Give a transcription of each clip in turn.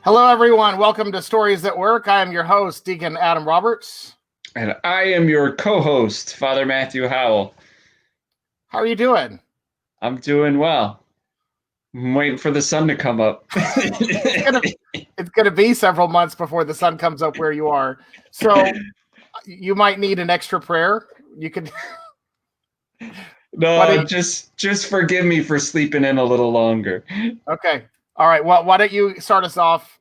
Hello, everyone. Welcome to Stories at Work. I am your host, Deacon Adam Roberts. And I am your co-host, Father Matthew Howell. How are you doing? I'm doing well. I'm waiting for the sun to come up. It's gonna be several months before the sun comes up where you are. So you might need an extra prayer. You could. No, just forgive me for sleeping in a little longer. Okay. All right. Well, why don't you start us off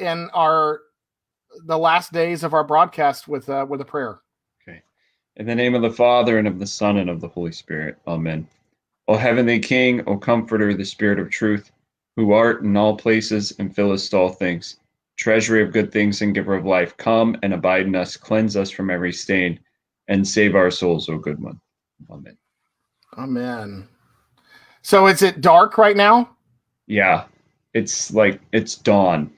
in the last days of our broadcast with a prayer? Okay. In the name of the Father, and of the Son, and of the Holy Spirit. Amen. O heavenly King, O Comforter, the Spirit of truth, who art in all places and fillest all things, treasury of good things and giver of life, come and abide in us, cleanse us from every stain, and save our souls, O good one. Amen. Amen. So is it dark right now? Yeah, it's dawn.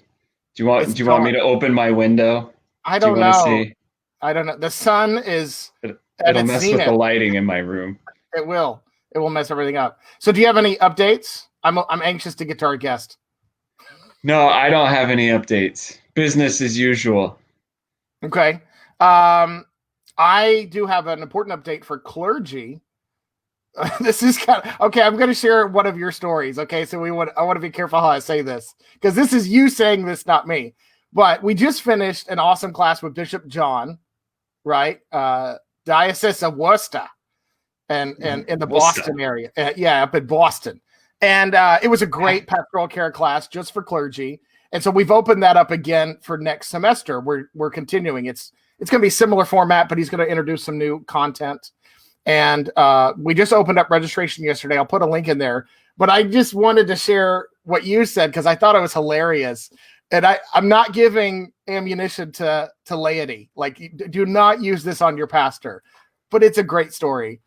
Do you want me to open my window? I Do you don't want to know. see? I don't know. The sun is It'll mess with the lighting in my room. It will. It will mess everything up. So do you have any updates? I'm anxious to get to our guest. No, I don't have any updates. Business as usual. Okay. I do have an important update for clergy. This is kind of okay. I'm going to share one of your stories. Okay, so I want to be careful how I say this because this is you saying this, not me. But we just finished an awesome class with Bishop John, right? Diocese of Worcester, and in the Boston area. Up in Boston, and it was a great pastoral care class just for clergy. And so we've opened that up again for next semester. We're continuing. It's going to be similar format, but he's going to introduce some new content. And we just opened up registration yesterday. I'll put a link in there. But I just wanted to share what you said because I thought it was hilarious. And I'm not giving ammunition to laity. Like, do not use this on your pastor. But it's a great story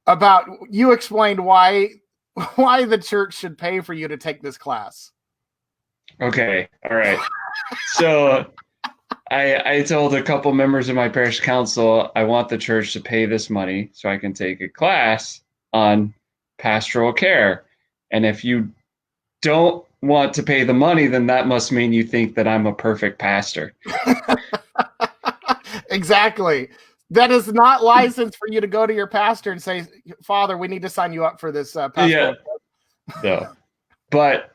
about you explained why the church should pay for you to take this class. Okay. All right. So I told a couple members of my parish council I want the church to pay this money so I can take a class on pastoral care. And if you don't want to pay the money, then that must mean you think that I'm a perfect pastor. Exactly. That is not licensed for you to go to your pastor and say, Father, we need to sign you up for this pastoral. Yeah. No. But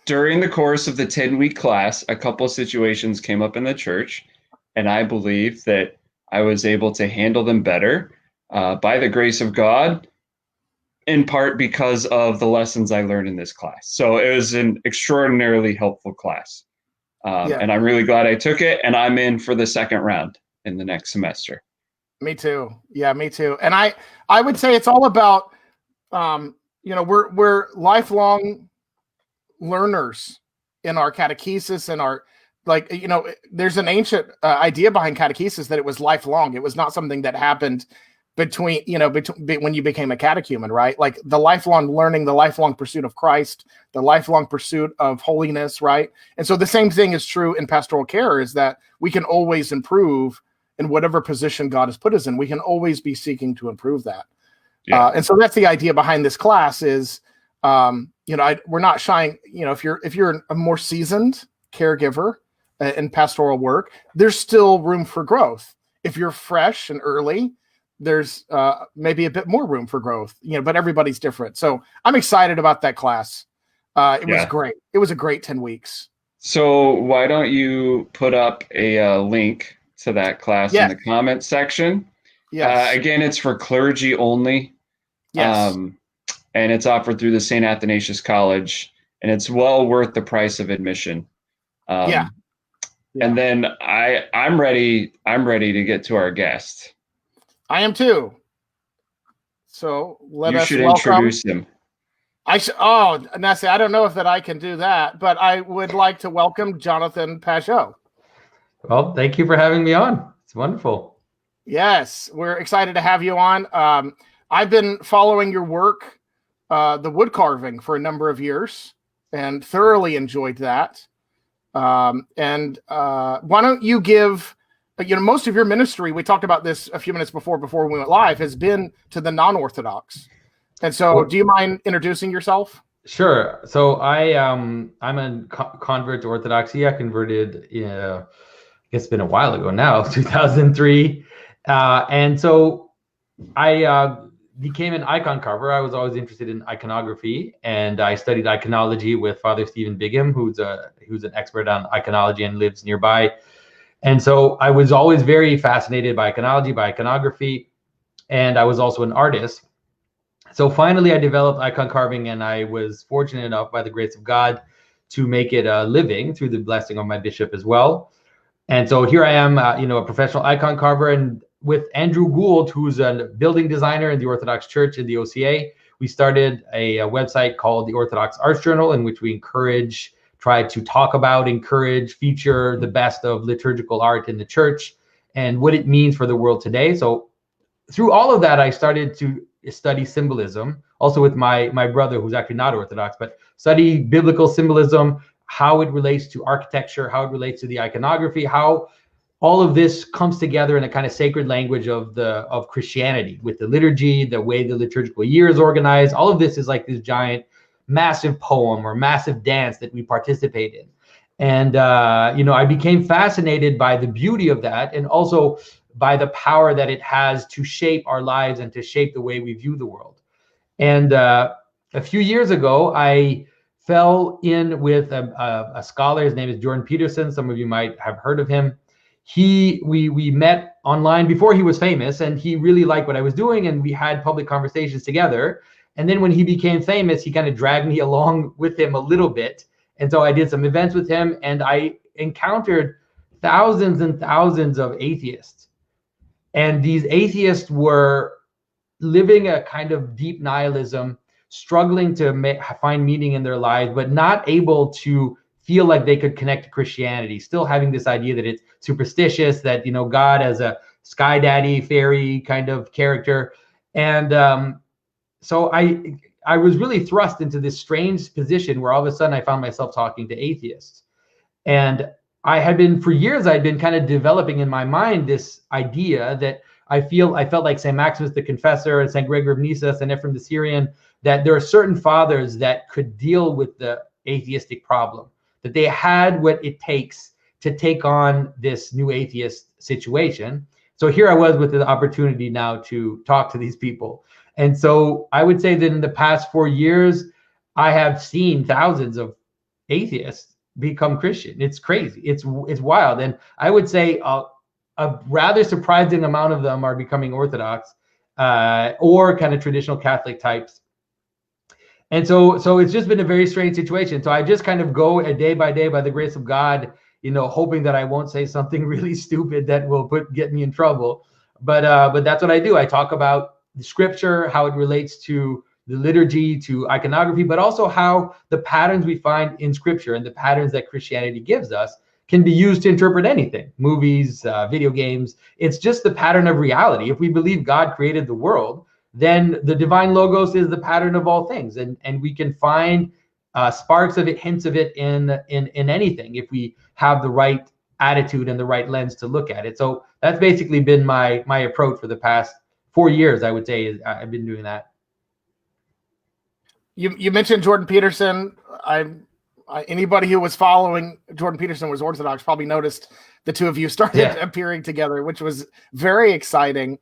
during the course of the 10-week class, a couple of situations came up in the church, and I believe that I was able to handle them better by the grace of God, in part because of the lessons I learned in this class. So it was an extraordinarily helpful class. And I'm really glad I took it, and I'm in for the second round in the next semester. Me too. Yeah, me too. And I would say it's all about, we're lifelong learners in our catechesis and our, there's an ancient idea behind catechesis that it was lifelong. It was not something that happened between when you became a catechumen, right? Like the lifelong learning, the lifelong pursuit of Christ, the lifelong pursuit of holiness, right? And so the same thing is true in pastoral care, is that we can always improve in whatever position God has put us in. We can always be seeking to improve that. Yeah. And so that's the idea behind this class is, we're not shying, if you're a more seasoned caregiver in pastoral work, there's still room for growth. If you're fresh and early, there's maybe a bit more room for growth, but everybody's different. So I'm excited about that class. It was great. It was a great 10 weeks. So why don't you put up a link to that class in the comment section? Yes. Again, it's for clergy only. Yes. And it's offered through the St. Athanasius College, and it's well worth the price of admission. And then I'm ready to get to our guest. I am too. So you should introduce him. Nessie, I don't know if I can do that, but I would like to welcome Jonathan Pageau. Well, thank you for having me on. It's wonderful. Yes, we're excited to have you on. I've been following your work, the wood carving, for a number of years and thoroughly enjoyed that. Why don't you give, most of your ministry, we talked about this a few minutes before we went live, has been to the non-Orthodox. And so do you mind introducing yourself? Sure. So I'm a convert to Orthodoxy. I converted, I guess it's been a while ago now, 2003. And so I became an icon carver. I was always interested in iconography, and I studied iconology with Father Stephen Bigham, who's an expert on iconology and lives nearby. And so I was always very fascinated by iconology, by iconography, and I was also an artist. So finally, I developed icon carving, and I was fortunate enough, by the grace of God, to make it a living through the blessing of my bishop as well. And so here I am, a professional icon carver, and with Andrew Gould, who's a building designer in the Orthodox Church in the OCA, we started a website called the Orthodox Arts Journal, in which we try to talk about, encourage, feature the best of liturgical art in the church and what it means for the world today. So through all of that, I started to study symbolism, also with my brother, who's actually not Orthodox, but study biblical symbolism, how it relates to architecture, how it relates to the iconography, how all of this comes together in a kind of sacred language of Christianity, with the liturgy, the way the liturgical year is organized. All of this is like this giant, massive poem or massive dance that we participate in. And I became fascinated by the beauty of that, and also by the power that it has to shape our lives and to shape the way we view the world. And a few years ago, I fell in with a scholar. His name is Jordan Peterson. Some of you might have heard of him. We met online before he was famous, and he really liked what I was doing, and we had public conversations together. And then when he became famous, he kind of dragged me along with him a little bit. And so I did some events with him, and I encountered thousands and thousands of atheists. And these atheists were living a kind of deep nihilism, struggling to find meaning in their lives, but not able to feel like they could connect to Christianity, still having this idea that it's superstitious, that, God as a sky daddy, fairy kind of character. And so I was really thrust into this strange position where all of a sudden I found myself talking to atheists. And for years, I'd been kind of developing in my mind this idea that I felt like St. Maximus the Confessor and St. Gregory of Nyssa and Ephraim the Syrian, that there are certain fathers that could deal with the atheistic problem, that they had what it takes to take on this new atheist situation. So here I was with the opportunity now to talk to these people. And so I would say that in the past 4 years, I have seen thousands of atheists become Christian. It's crazy. It's wild. And I would say a rather surprising amount of them are becoming Orthodox or kind of traditional Catholic types. And so it's just been a very strange situation. So I just kind of go a day by day by the grace of God, hoping that I won't say something really stupid that will get me in trouble. But that's what I do. I talk about the scripture, how it relates to the liturgy, to iconography, but also how the patterns we find in scripture and the patterns that Christianity gives us can be used to interpret anything, movies, video games. It's just the pattern of reality. If we believe God created the world, then the divine logos is the pattern of all things. And we can find sparks of it, hints of it in anything, if we have the right attitude and the right lens to look at it. So that's basically been my approach for the past 4 years, I would say. I've been doing that. You mentioned Jordan Peterson. Anybody who was following Jordan Peterson was Orthodox probably noticed the two of you started appearing together, which was very exciting.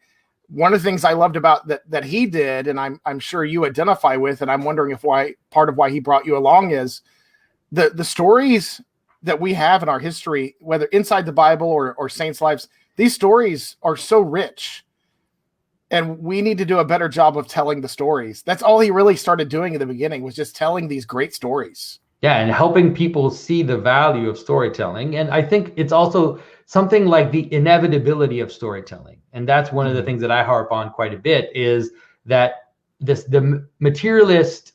One of the things I loved about that he did, and I'm sure you identify with, and I'm wondering if part of why he brought you along is the stories that we have in our history, whether inside the Bible or saints' lives. These stories are so rich. And we need to do a better job of telling the stories. That's all he really started doing in the beginning, was just telling these great stories. Yeah, and helping people see the value of storytelling. And I think it's also something like the inevitability of storytelling. And that's one of the things that I harp on quite a bit, is that the materialist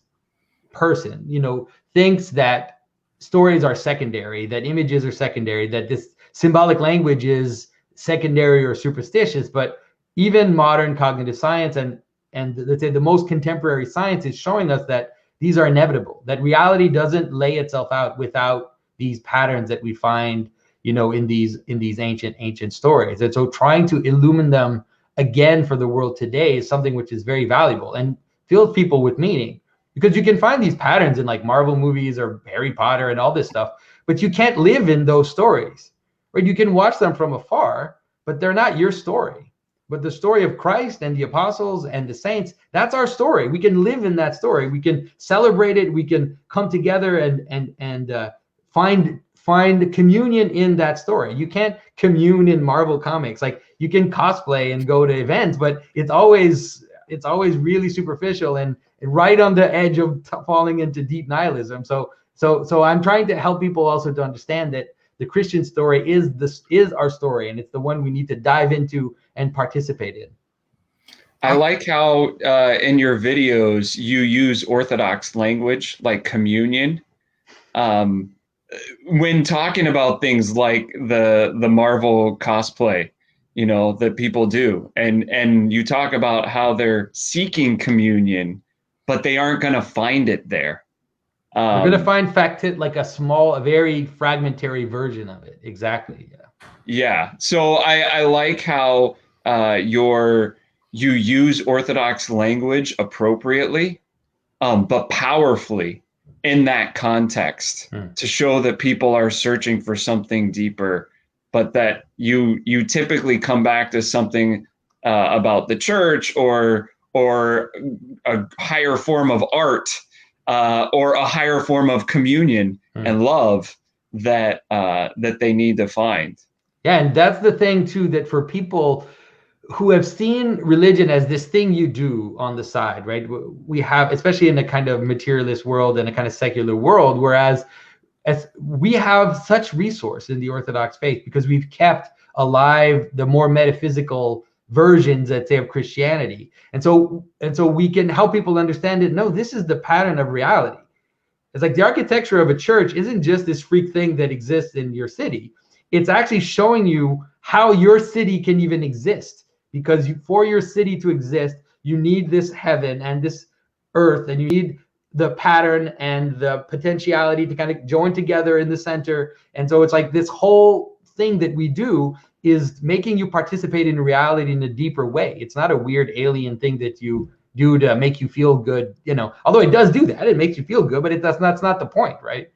person, thinks that stories are secondary, that images are secondary, that this symbolic language is secondary or superstitious. But even modern cognitive science and let's say the most contemporary science is showing us that these are inevitable, that reality doesn't lay itself out without these patterns that we find, in these ancient stories. And so trying to illumine them again for the world today is something which is very valuable and fills people with meaning. because you can find these patterns in like Marvel movies or Harry Potter and all this stuff, but you can't live in those stories, right? You can watch them from afar, but they're not your story. But the story of Christ and the apostles and the saints, that's our story. We can live in that story. We can celebrate it. We can come together and find communion in that story. You can't commune in Marvel comics. Like, you can cosplay and go to events, but it's always really superficial and right on the edge of falling into deep nihilism. So I'm trying to help people also to understand that the Christian story is our story, and it's the one we need to dive into and participate in. I like how in your videos you use Orthodox language like communion when talking about things like the Marvel cosplay, that people do, and you talk about how they're seeking communion, but they aren't going to find it there. We're going to find like a very fragmentary version of it. Exactly. Yeah. So I like how you use Orthodox language appropriately, but powerfully in that context to show that people are searching for something deeper, but that you typically come back to something about the church or a higher form of art or a higher form of communion and love that they need to find. Yeah, and that's the thing too, that for people who have seen religion as this thing you do on the side, right? We have, especially in a kind of materialist world and a kind of secular world, whereas as we have such resource in the Orthodox faith because we've kept alive the more metaphysical versions, let's say, of Christianity. And so we can help people understand it. No, this is the pattern of reality. It's like the architecture of a church isn't just this freak thing that exists in your city. It's actually showing you how your city can even exist, because for your city to exist, you need this heaven and this earth, and you need the pattern and the potentiality to kind of join together in the center. And so it's like this whole thing that we do is making you participate in reality in a deeper way. It's not a weird alien thing that you do to make you feel good, although it does do that. It makes you feel good, but that's not the point, right?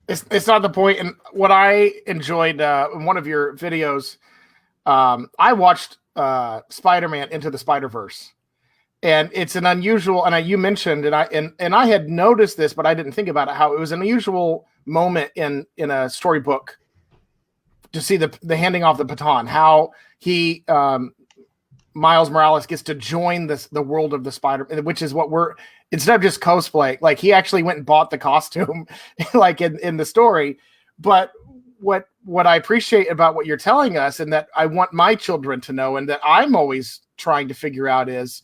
It's not the point. And what I enjoyed in one of your videos, I watched Spider-Man Into the Spider-Verse, and it's an unusual. And you mentioned, and I had noticed this, but I didn't think about it. How it was an unusual moment in a storybook to see the handing off the baton. How he Miles Morales gets to join the world of the Spider, which is what instead of just cosplay, like he actually went and bought the costume, like in the story. But what I appreciate about what you're telling us, and that I want my children to know, and that I'm always trying to figure out, is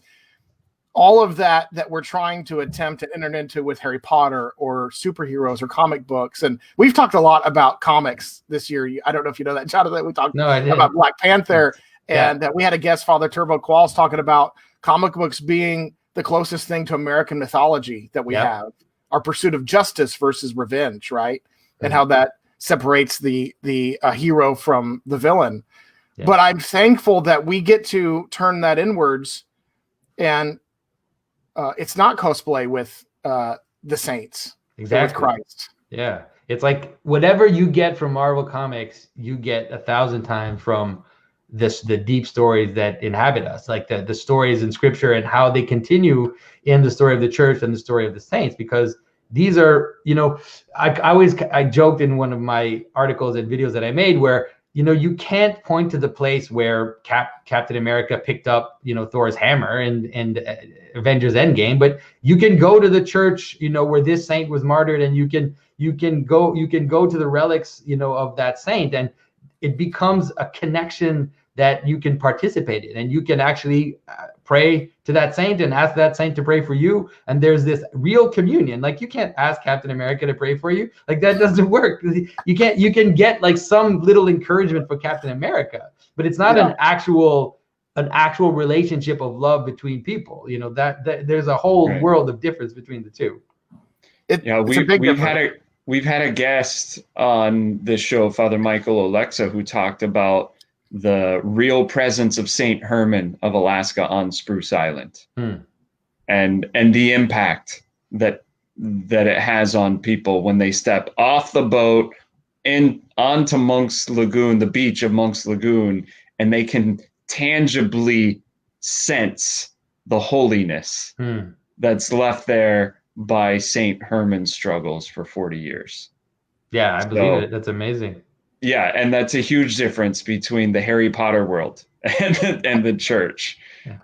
all of that we're trying to attempt to enter into with Harry Potter or superheroes or comic books. And we've talked a lot about comics this year. I don't know if you know that, Jonathan. We talked about Black Panther. And we had a guest, Father Turbo Qualls, talking about comic books being the closest thing to American mythology that we have. Our pursuit of justice versus revenge, right? And how that separates the hero from the villain. Yeah. But I'm thankful that we get to turn that inwards, and it's not cosplay with the saints. Exactly. With Christ. Yeah. It's like whatever you get from Marvel Comics, you get 1,000 times from the deep stories that inhabit us, like the stories in Scripture and how they continue in the story of the church and the story of the saints, because these are, I joked in one of my articles and videos that I made where, you can't point to the place where Captain America picked up, Thor's hammer and Avengers Endgame, but you can go to the church, where this saint was martyred, and you can go to the relics, of that saint, and it becomes a connection that you can participate in, and you can actually pray to that saint and ask that saint to pray for you. And there's this real communion. Like, you can't ask Captain America to pray for you. Like, that doesn't work. You can get like some little encouragement for Captain America, but it's not an actual relationship of love between people. That there's a whole world of difference between the two. We've had a guest on this show, Father Michael Alexa, who talked about the real presence of Saint Herman of Alaska on Spruce Island. and the impact that it has on people when they step off the boat and onto Monk's Lagoon, the beach of Monk's Lagoon, and they can tangibly sense the holiness that's left there by Saint Herman's struggles for 40 years. Yeah, I believe it. That's amazing. Yeah, and that's a huge difference between the Harry Potter world and the church. Yeah.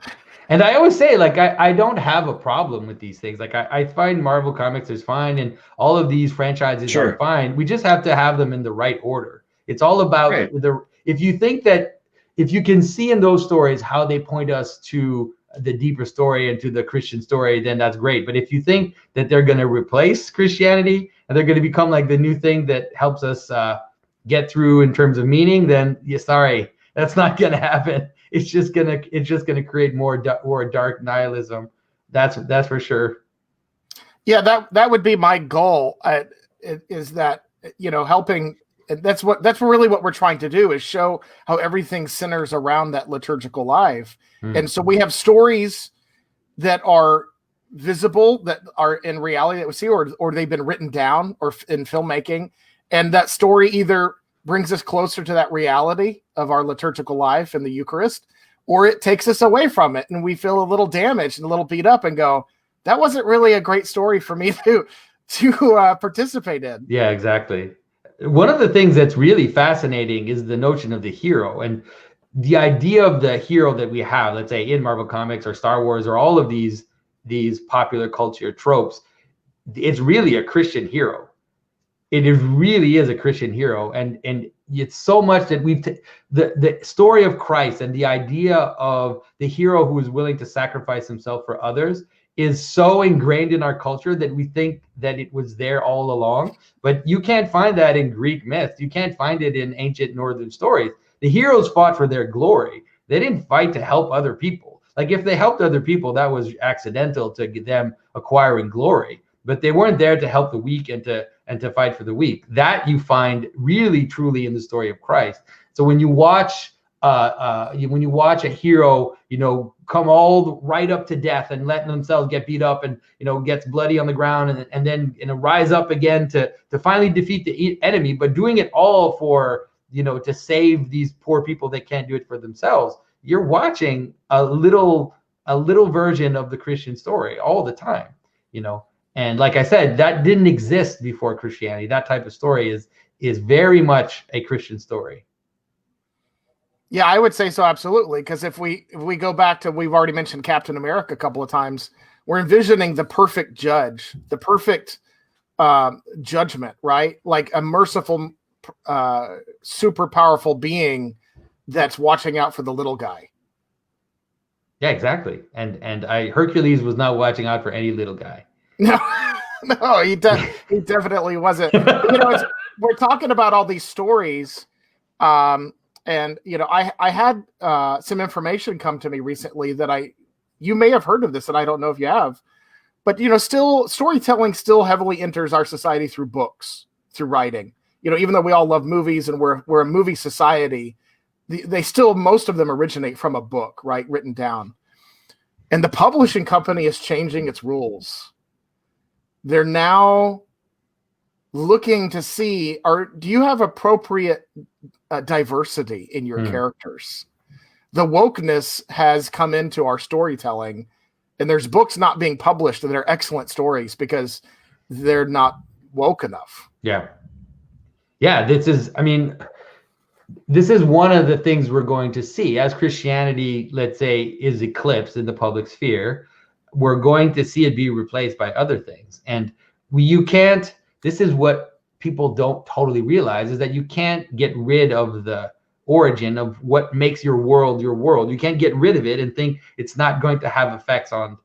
And I always say, like, I don't have a problem with these things. Like, I find Marvel Comics is fine, and all of these franchises are fine. We just have to have them in the right order. It's all about if you think that, if you can see in those stories how they point us to the deeper story and to the Christian story, then that's great. But if you think that they're going to replace Christianity and they're going to become like the new thing that helps us get through in terms of meaning, then sorry, that's not going to happen. It's just gonna create more dark nihilism. That's for sure. Yeah, that would be my goal. Is that, you know, helping. That's really what we're trying to do, is show how everything centers around that liturgical life. And so we have stories that are visible, that are in reality that we see, or they've been written down or in filmmaking, and that story either brings us closer to that reality of our liturgical life in the Eucharist, or it takes us away from it, and we feel a little damaged and a little beat up and go, that wasn't really a great story for me to participate in. Yeah, exactly. One of the things that's really fascinating is the notion of the hero, and the idea of the hero that we have, let's say in Marvel Comics or Star Wars or all of these popular culture tropes. It's really a Christian hero. It really is a Christian hero, and it's so much that the story of Christ and the idea of the hero who is willing to sacrifice himself for others is so ingrained in our culture that we think that it was there all along. But you can't find that in Greek myth. You can't find it in ancient Northern stories. The heroes fought for their glory. They didn't fight to help other people. Like, if they helped other people, that was accidental to get them acquiring glory. But they weren't there to help the weak and to fight for the weak. That you find really truly in the story of Christ. So when you watch a hero, you know, come all right up to death and letting themselves get beat up and, you know, gets bloody on the ground and then, you know, rise up again to finally defeat the enemy, but doing it all for, you know, to save these poor people that can't do it for themselves. You're watching a little version of the Christian story all the time, you know. And like I said, that didn't exist before Christianity. That type of story is very much a Christian story. Yeah, I would say so, absolutely. Because if we go back to, we've already mentioned Captain America a couple of times, we're envisioning the perfect judge, the perfect judgment, right? Like a merciful, super powerful being that's watching out for the little guy. Yeah, exactly. And Hercules was not watching out for any little guy. No, he definitely wasn't. You know, we're talking about all these stories, and you know, I had some information come to me recently that you may have heard of this, and I don't know if you have, but you know, still storytelling still heavily enters our society through books, through writing. You know, even though we all love movies and we're a movie society, they still, most of them originate from a book, right, written down. And the publishing company is changing its rules. They're now looking to see, do you have appropriate diversity in your characters? The wokeness has come into our storytelling, and there's books not being published and they're excellent stories because they're not woke enough. Yeah. This is one of the things we're going to see as Christianity, let's say, is eclipsed in the public sphere. We're going to see it be replaced by other things. And this is what people don't totally realize, is that you can't get rid of the origin of what makes your world your world. You can't get rid of it and think it's not going to have effects on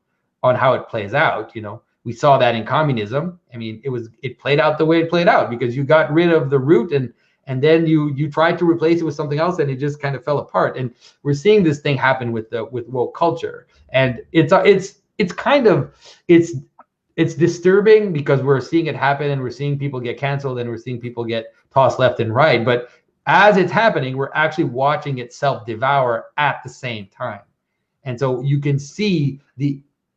how it plays out. You know, we saw that in communism. I mean, it played out the way it played out because you got rid of the root and then you tried to replace it with something else and it just kind of fell apart. And we're seeing this thing happen with woke culture. And it's disturbing because we're seeing it happen and we're seeing people get canceled and we're seeing people get tossed left and right. But as it's happening, we're actually watching it self-devour at the same time. And so you can see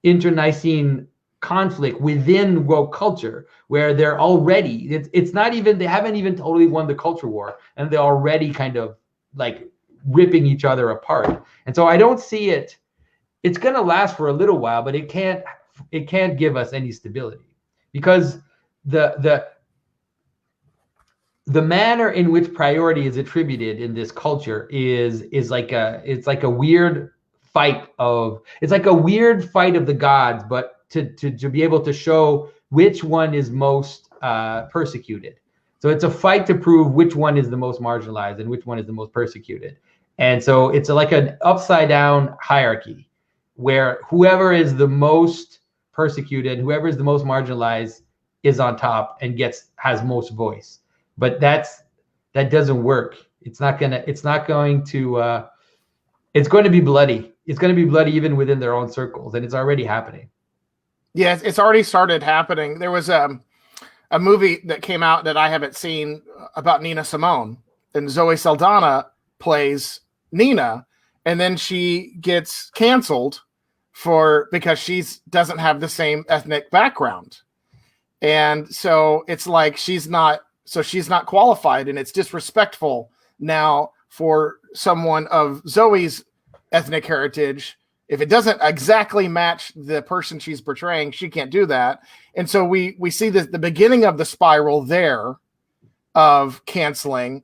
internecine conflict within woke culture where they're already, it's not even, they haven't even totally won the culture war, and they're already kind of like ripping each other apart. And so I don't see it. It's going to last for a little while, but it can't give us any stability, because the manner in which priority is attributed in this culture is like a weird fight of, it's like a weird fight of the gods, but to be able to show which one is most persecuted. So it's a fight to prove which one is the most marginalized and which one is the most persecuted. And so it's like an upside down hierarchy where whoever is the most persecuted, whoever is the most marginalized is on top and has most voice. But that doesn't work. It's going to be bloody. It's going to be bloody even within their own circles, and it's already happening. Yes, it's already started happening. There was a movie that came out that I haven't seen about Nina Simone, and Zoe Saldana plays Nina, and then she gets canceled because she doesn't have the same ethnic background. And so it's like she's not qualified, and it's disrespectful now for someone of Zoe's ethnic heritage. If it doesn't exactly match the person she's portraying, she can't do that. And so we see the beginning of the spiral there of canceling,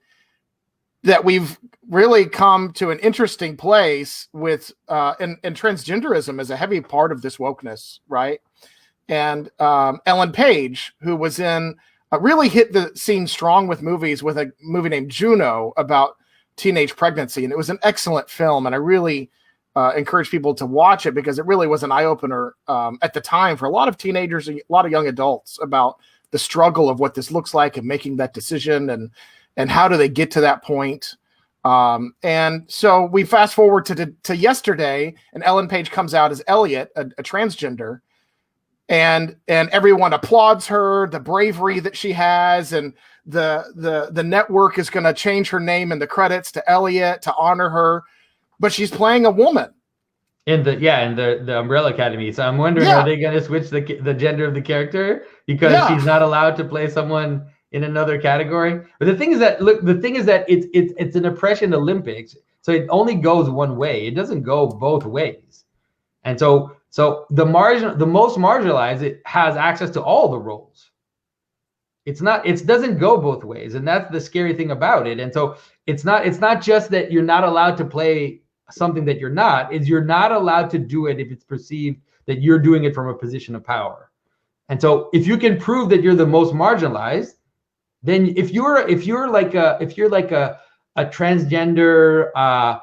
that we've really come to an interesting place with and transgenderism is a heavy part of this wokeness, right? And Ellen Page, who was in really hit the scene strong with movies, with a movie named Juno about teenage pregnancy. And it was an excellent film. And I really encourage people to watch it, because it really was an eye-opener at the time for a lot of teenagers and a lot of young adults about the struggle of what this looks like and making that decision, and how do they get to that point. And so we fast forward to yesterday, and Ellen Page comes out as Elliot, a transgender, and everyone applauds her, the bravery that she has, and the network is going to change her name in the credits to Elliot to honor her, but she's playing a woman in the Umbrella Academy. So I'm wondering, are they going to switch the gender of the character because she's not allowed to play someone in another category? But the thing is that it's an oppression Olympics, so it only goes one way. It doesn't go both ways. And so the most marginalized, it has access to all the roles. It doesn't go both ways, and that's the scary thing about it. And so it's not just that you're not allowed to play something that you're not, is you're not allowed to do it if it's perceived that you're doing it from a position of power. And so if you can prove that you're the most marginalized, then if you're like a transgender,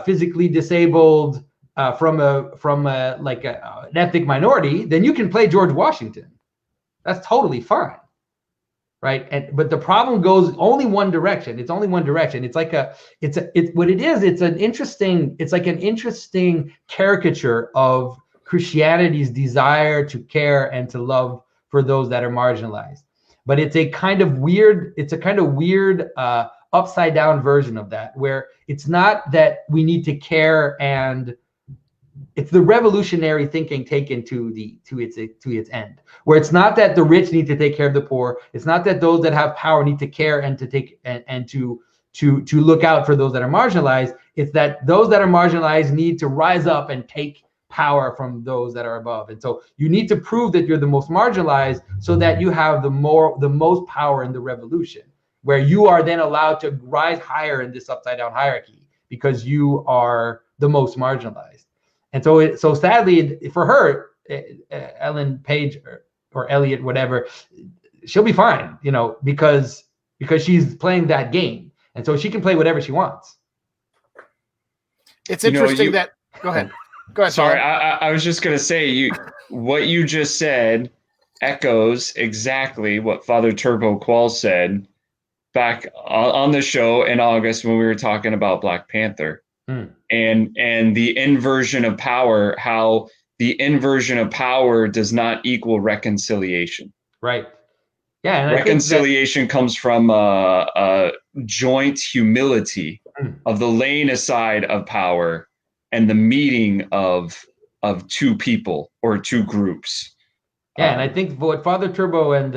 physically disabled, from an ethnic minority, then you can play George Washington. That's totally fine, right? But the problem goes only one direction. It's only one direction. It's like it's an interesting caricature of Christianity's desire to care and to love for those that are marginalized. But it's a kind of weird upside down version of that, where it's not that we need to care, and it's the revolutionary thinking taken to its end, where it's not that the rich need to take care of the poor. It's not that those that have power need to care and to take and to look out for those that are marginalized. It's that those that are marginalized need to rise up and take power from those that are above. And so you need to prove that you're the most marginalized so that you have the most power in the revolution, where you are then allowed to rise higher in this upside down hierarchy because you are the most marginalized. And so sadly for her, Ellen Page or Elliot, whatever, she'll be fine, because she's playing that game. And so she can play whatever she wants. It's interesting that, go ahead. Sorry, I was just going to say, what you just said echoes exactly what Father Turbo Qual said back on the show in August when we were talking about Black Panther. And the inversion of power, how the inversion of power does not equal reconciliation. Right. Yeah. And reconciliation comes from a joint humility of the laying aside of power and the meeting of of two people or two groups. Yeah, and I think what Father Turbo and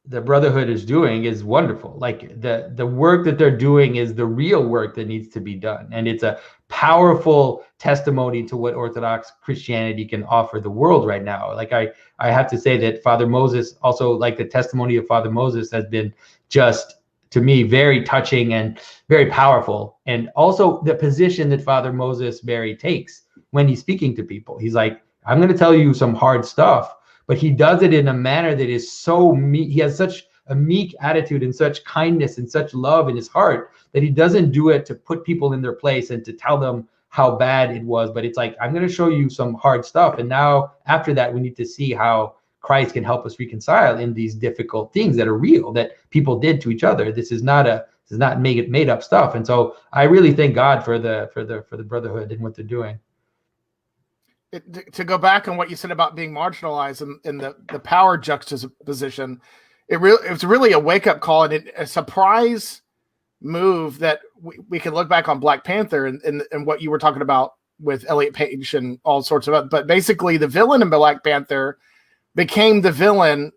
the Brotherhood is doing is wonderful. Like the work that they're doing is the real work that needs to be done, and it's a powerful testimony to what Orthodox Christianity can offer the world right now. Like I have to say that Father Moses, also like the testimony of Father Moses, has been just, to me, very touching and very powerful. And also the position that Father Moses Mary takes when he's speaking to people. He's like, I'm going to tell you some hard stuff, but he does it in a manner that is so meek. He has such a meek attitude and such kindness and such love in his heart that he doesn't do it to put people in their place and to tell them how bad it was. But it's like, I'm going to show you some hard stuff. And now after that, we need to see how Christ can help us reconcile in these difficult things that are real, that people did to each other. This is not made up stuff. And so I really thank God for the Brotherhood and what they're doing. To go back on what you said about being marginalized and the power juxtaposition, it was really a wake-up call and a surprise move that we can look back on Black Panther and what you were talking about with Elliot Page and all sorts of, but basically the villain in Black Panther became the villain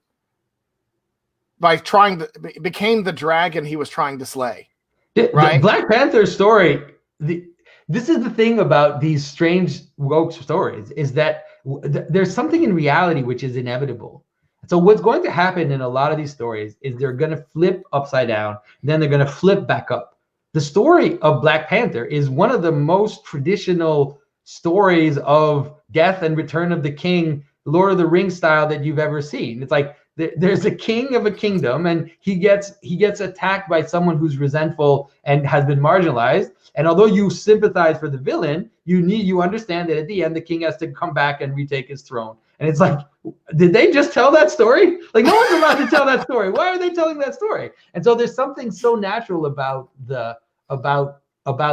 became the dragon he was trying to slay. Right? The Black Panther story, this is the thing about these strange woke stories, is that there's something in reality which is inevitable. So what's going to happen in a lot of these stories is they're going to flip upside down, then they're going to flip back up. The story of Black Panther is one of the most traditional stories of death and return of the king, Lord of the Rings style, that you've ever seen. It's like there's a king of a kingdom, and he gets attacked by someone who's resentful and has been marginalized. And although you sympathize for the villain, you understand that at the end the king has to come back and retake his throne. And it's like, did they just tell that story? Like, no one's allowed to tell that story. Why are they telling that story? And so there's something so natural about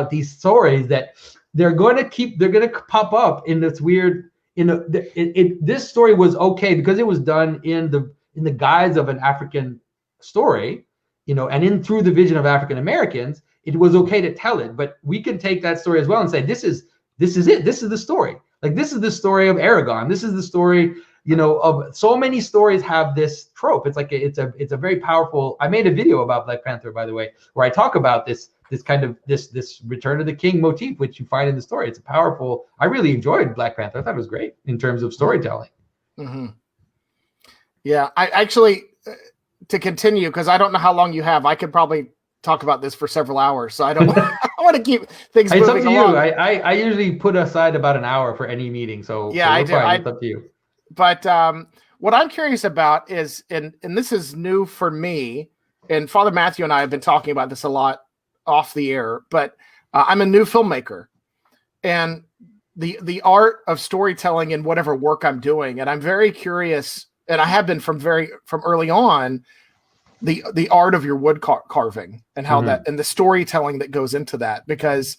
these stories that they're going to pop up in this weird. This story was okay because it was done in the guise of an African story, and through the vision of African Americans. It was okay to tell it, but we can take that story as well and say, this is it. This is the story. Like, this is the story of Aragon. This is the story, of so many stories have this trope. It's like it's a very powerful. I made a video about Black Panther, by the way, where I talk about this kind of this Return of the King motif, which you find in the story. It's a powerful. I really enjoyed Black Panther. I thought it was great in terms of storytelling. Mm-hmm. Yeah, I actually, to continue, because I don't know how long you have. I could probably talk about this for several hours, so I don't. I want to keep things moving along. It's up to you. I usually put aside about an hour for any meeting, so yeah, so I do. it's up to you. But what I'm curious about is, and this is new for me, and Father Matthew and I have been talking about this a lot off the air, but I'm a new filmmaker, and the art of storytelling in whatever work I'm doing, and I'm very curious, and I have been from early on, the art of your wood carving and how that, and the storytelling that goes into that, because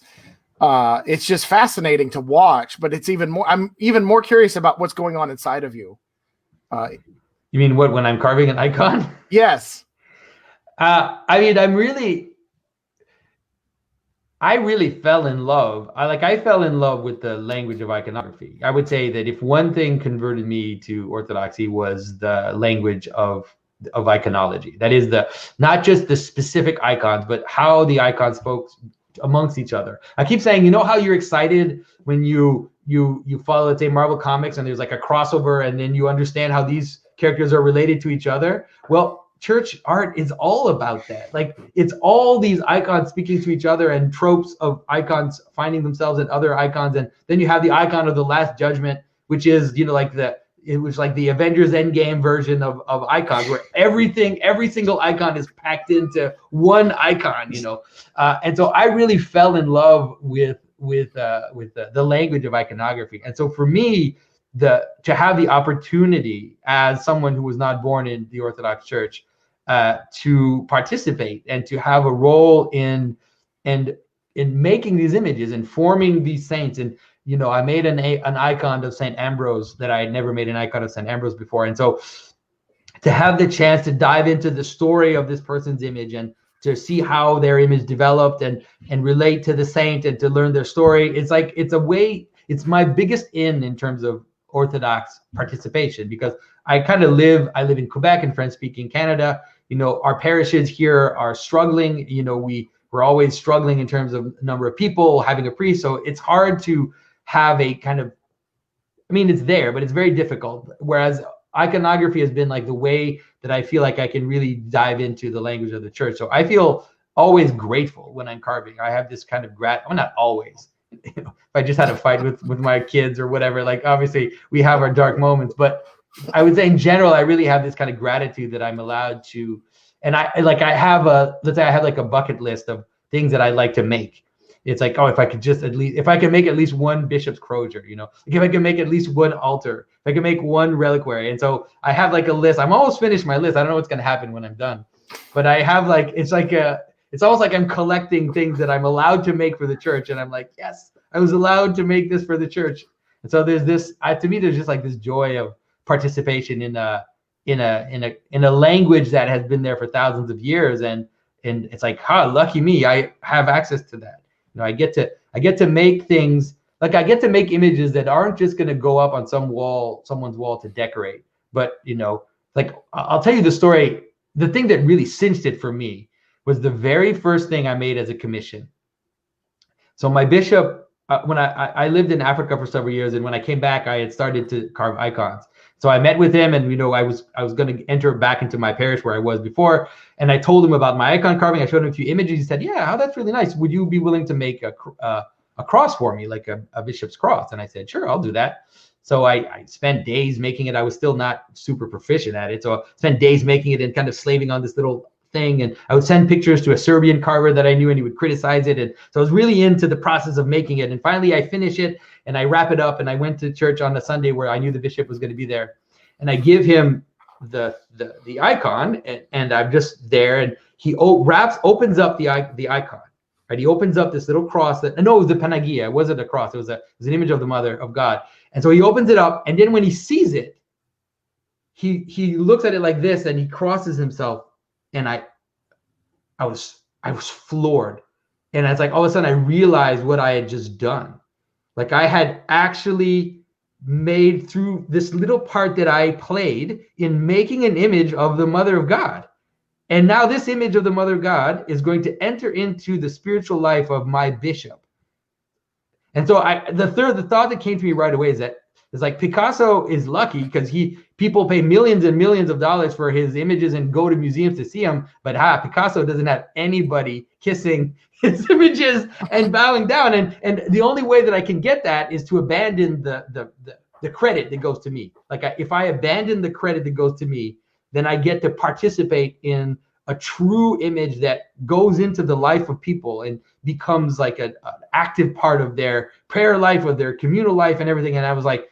it's just fascinating to watch, but I'm even more curious about what's going on inside of you. You mean what, when I'm carving an icon? Yes. I mean, I really fell in love. I fell in love with the language of iconography. I would say that if one thing converted me to Orthodoxy was the language of iconology. That is not just the specific icons, but how the icons spoke amongst each other. I keep saying, how you're excited when you follow, let's say, Marvel Comics, and there's like a crossover, and then you understand how these characters are related to each other. Well, church art is all about that. Like, it's all these icons speaking to each other and tropes of icons finding themselves in other icons. And then you have the icon of the Last Judgment, which is, it was like the Avengers Endgame version of icons, where every single icon is packed into one icon, and so I really fell in love with the language of iconography. And so for me, to have the opportunity as someone who was not born in the Orthodox Church, to participate and to have a role in making these images and forming these saints. And I made an icon of St. Ambrose that I had never made an icon of St. Ambrose before. And so to have the chance to dive into the story of this person's image and to see how their image developed and relate to the saint and to learn their story, it's a way, it's my biggest in terms of Orthodox participation, because I live in Quebec and French speaking Canada. Our parishes here are struggling. We're always struggling in terms of number of people, having a priest. So it's hard to have a kind of, it's there, but it's very difficult. Whereas iconography has been like the way that I feel like I can really dive into the language of the church. So I feel always grateful when I'm carving. I have this kind of not always. If I just had a fight with my kids or whatever, like obviously we have our dark moments, but I would say in general, I really have this kind of gratitude that I'm allowed to, and let's say I have like a bucket list of things that I like to make. It's like, if I can make at least one bishop's crozier, if I can make at least one altar, if I can make one reliquary. And so I have like a list. I'm almost finished my list. I don't know what's going to happen when I'm done, but I have it's almost like I'm collecting things that I'm allowed to make for the church. And I'm like, yes, I was allowed to make this for the church. And so there's this, to me, there's just like this joy of participation in a language that has been there for thousands of years. And it's like, lucky me, I have access to that. I get to make things, like I get to make images that aren't just going to go up on someone's wall to decorate. But, like I'll tell you the story. The thing that really cinched it for me was the very first thing I made as a commission. So my bishop, when I lived in Africa for several years, and when I came back, I had started to carve icons. So I met with him, and I was going to enter back into my parish where I was before, and I told him about my icon carving. I showed him a few images. He said, "Yeah, that's really nice. Would you be willing to make a cross for me, like a bishop's cross?" And I said, "Sure, I'll do that." So I spent days making it. I was still not super proficient at it, so I spent days making it and kind of slaving on this little thing. And I would send pictures to a Serbian carver that I knew, and he would criticize it. And so I was really into the process of making it. And finally I finish it and I wrap it up, and I went to church on a Sunday where I knew the bishop was going to be there. And I give him the icon, and I'm just there, and he opens up the icon. Right? He opens up this little cross it was the Panagia. It wasn't a cross. It was an image of the Mother of God. And so he opens it up, and then when he sees it, he looks at it like this, and he crosses himself. And I was floored. And it's like all of a sudden I realized what I had just done. Like I had actually made, through this little part that I played in making an image of the Mother of God. And now this image of the Mother of God is going to enter into the spiritual life of my bishop. And so the thought that came to me right away is that it's like Picasso is lucky because people pay millions and millions of dollars for his images and go to museums to see them. But Picasso doesn't have anybody kissing his images and bowing down. And the only way that I can get that is to abandon the credit that goes to me. Like if I abandon the credit that goes to me, then I get to participate in a true image that goes into the life of people and becomes like an active part of their prayer life, of their communal life and everything. And I was like,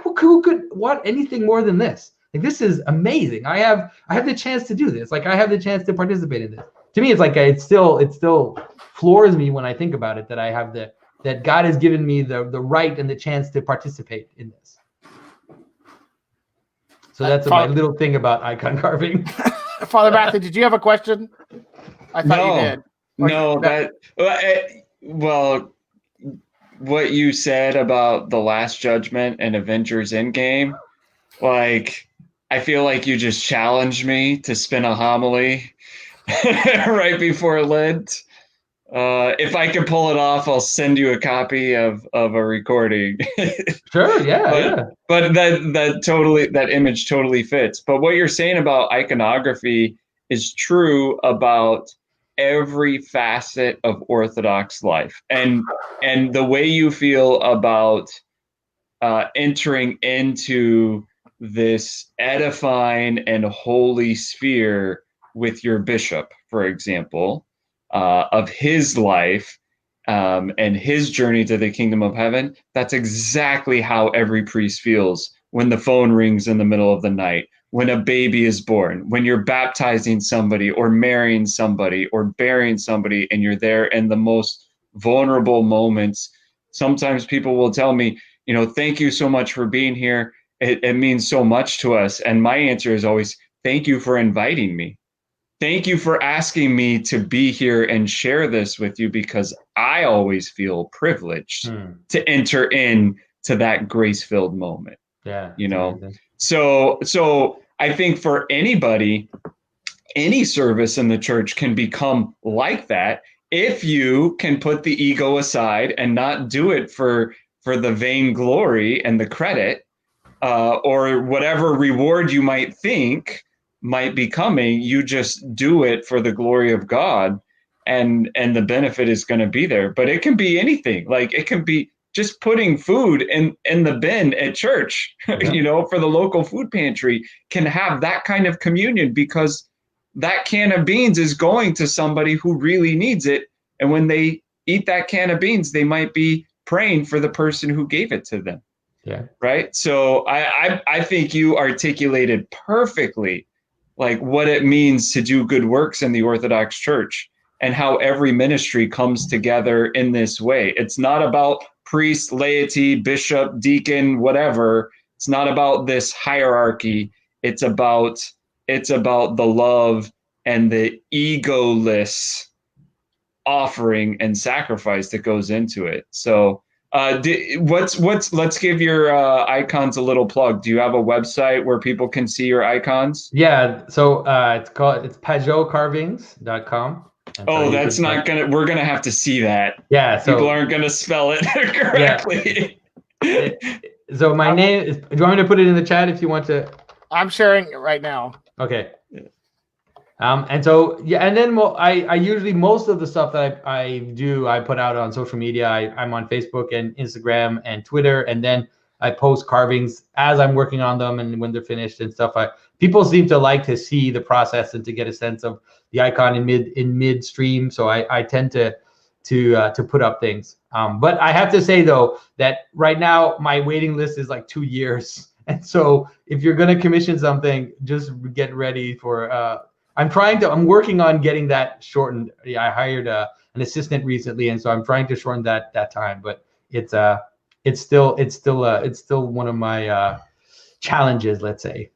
who could want anything more than this? Like, this is amazing. I have the chance to do this. Like, I have the chance to participate in this. To me, it's like it still floors me when I think about it, that I have that God has given me the right and the chance to participate in this. So that's my little thing about icon carving. Father Matthew, did you have a question? I thought you did. Well, what you said about The Last Judgment and Avengers Endgame, like, I feel like you just challenged me to spin a homily right before Lent. If I can pull it off, I'll send you a copy of a recording. Sure, yeah. But that image totally fits. But what you're saying about iconography is true about every facet of Orthodox life, and the way you feel about entering into this edifying and holy sphere with your bishop, for example, of his life and his journey to the kingdom of heaven. That's exactly how every priest feels when the phone rings in the middle of the night, when a baby is born, when you're baptizing somebody or marrying somebody or burying somebody, and you're there in the most vulnerable moments. Sometimes people will tell me, thank you so much for being here. It means so much to us. And my answer is always, thank you for inviting me. thank you for asking me to be here and share this with you, because I always feel privileged to enter in to that grace-filled moment. Yeah. You know, so I think for anybody, any service in the church can become like that if you can put the ego aside and not do it for the vainglory and the credit, or whatever reward you might think might be coming. You just do it for the glory of God, and the benefit is going to be there. But it can be anything. Like, it can be just putting food in the bin at church, you know, for the local food pantry, can have that kind of communion, because that can of beans is going to somebody who really needs it. And when they eat that can of beans, they might be praying for the person who gave it to them. Yeah. Right. So I think you articulated perfectly, like, what it means to do good works in the Orthodox Church, and how every ministry comes together in this way. It's not about priest, laity, bishop, deacon, whatever. It's not about this hierarchy. It's about the love and the egoless offering and sacrifice that goes into it. So let's give your icons a little plug. Do you have a website where people can see your icons? Yeah. So it's pajotcarvings.com. Oh, that's not we're gonna have to see that. Yeah. So people aren't gonna spell it correctly. Yeah. So my name is, do you want me to put it in the chat if you want to? I'm sharing it right now. Okay. And so, yeah, and then I usually, most of the stuff that I do, I put out on social media. I'm on Facebook and Instagram and Twitter, and then I post carvings as I'm working on them and when they're finished and stuff. People seem to like to see the process and to get a sense of the icon in midstream. So I tend to put up things. But I have to say, though, that right now my waiting list is like 2 years. And so if you're going to commission something, just get ready for, I'm working on getting that shortened. Yeah, I hired an assistant recently, and so I'm trying to shorten that time. But it's still one of my challenges, let's say.